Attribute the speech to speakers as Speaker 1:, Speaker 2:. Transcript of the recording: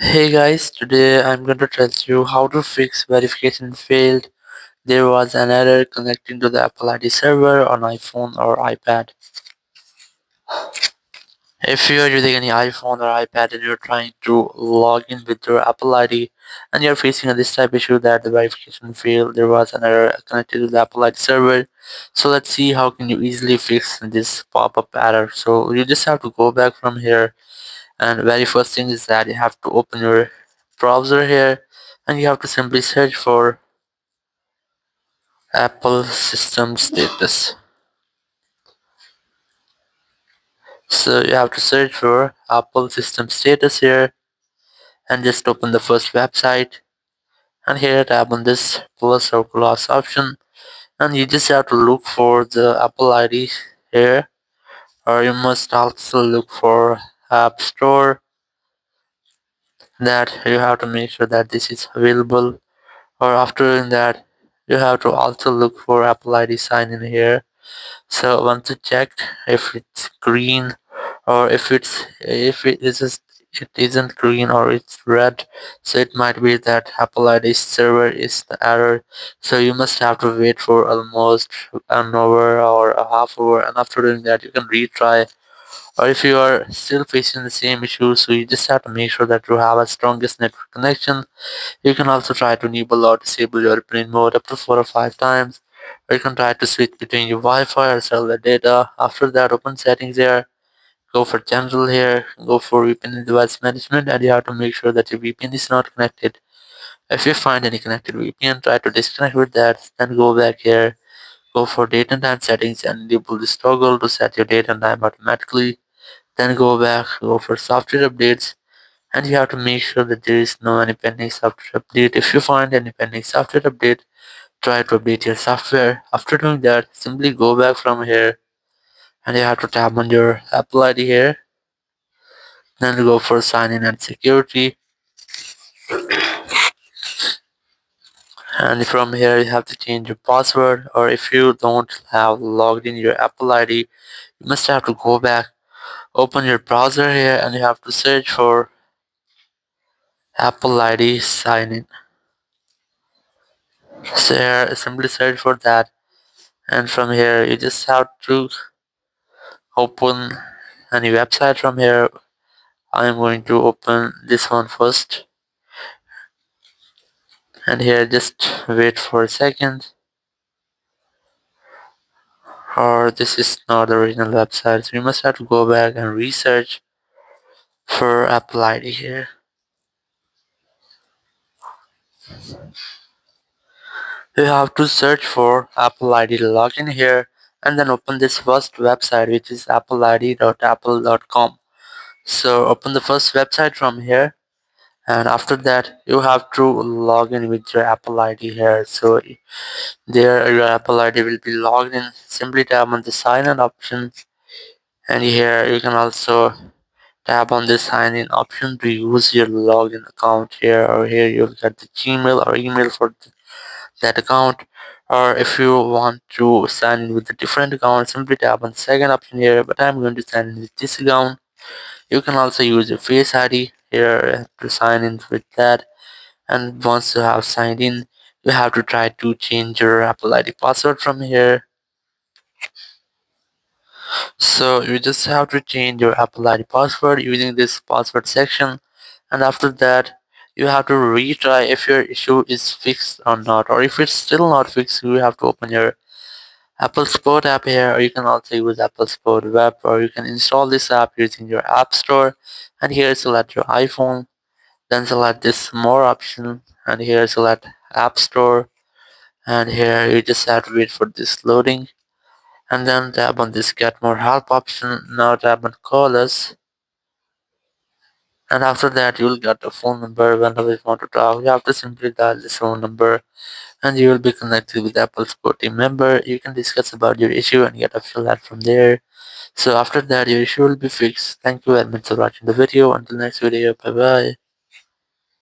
Speaker 1: Hey guys, today I'm going to tell you how to fix verification failed. There was an error connecting to the Apple ID server on iPhone or iPad. If you are using any iPhone or iPad and you're trying to log in with your Apple ID and you're facing this type issue that the verification failed, there was an error connected to the Apple ID server. So let's see how can you easily fix this pop-up error. So you just have to go back from here, and very first thing is that you have to open your browser here and you have to simply search for Apple system status. So you have to search for Apple system status here and just open the first website, and here tap on this plus or plus option, and you just have to look for the Apple ID here, or you must also look for App Store. That you have to make sure that this is available, or after doing that you have to also look for Apple ID sign in here. So once you check if it's green, or if it isn't green or it's red, so it might be that Apple ID server is the error. So you must have to wait for almost an hour or a half hour, and after doing that you can retry. Or if you are still facing the same issue, so you just have to make sure that you have a strongest network connection. You can also try to enable or disable your airplane mode up to 4 or 5 times, or you can try to switch between your Wi-Fi or cellular data. After that, open settings here, go for general here, go for VPN and device management, and you have to make sure that your VPN is not connected. If you find any connected VPN, try to disconnect with that, then go back here, go for date and time settings and enable this toggle to set your date and time automatically. Then go back, go for software updates, and you have to make sure that there is no any pending software update. If you find any pending software update, try to update your software. After doing that, simply go back from here and you have to tap on your Apple ID here, then go for sign in and security, and from here you have to change your password. Or if you don't have logged in your Apple ID, you must have to go back, open your browser here, and you have to search for Apple ID sign in. So here, simply search for that, and from here you just have to open any website. From here I am going to open this one first, and here just wait for a second. Or this is not the original website, so you must have to go back and research for Apple ID here. You have to search for Apple ID login here, and then open this first website, which is appleid.apple.com. So open the first website from here, and after that you have to log in with your Apple ID here. So there your Apple ID will be logged in. Simply tap on the sign in option, and here you can also tap on the sign in option to use your login account here, or here you'll get the Gmail or email for that account. Or if you want to sign in with a different account, simply tap on the second option here, but I'm going to sign in with this account. You can also use your Face ID here to sign in with that. And once you have signed in, you have to try to change your Apple ID password from here. So you just have to change your Apple ID password using this password section, and after that you have to retry if your issue is fixed or not. Or if it's still not fixed, you have to open your Apple Sport app here, or you can also use Apple Sport Web, or you can install this app using your App Store. And here select your iPhone, then select this more option, and here select App Store, and here you just have to wait for this loading, and then tap on this get more help option. Now tap on call us, and after that you'll get a phone number. Whenever you want to talk, you have to simply dial this phone number, and you will be connected with Apple Support team member. You can discuss about your issue and get a fill out from there. So after that your issue will be fixed. Thank you very much for watching the video. Until next video, bye bye.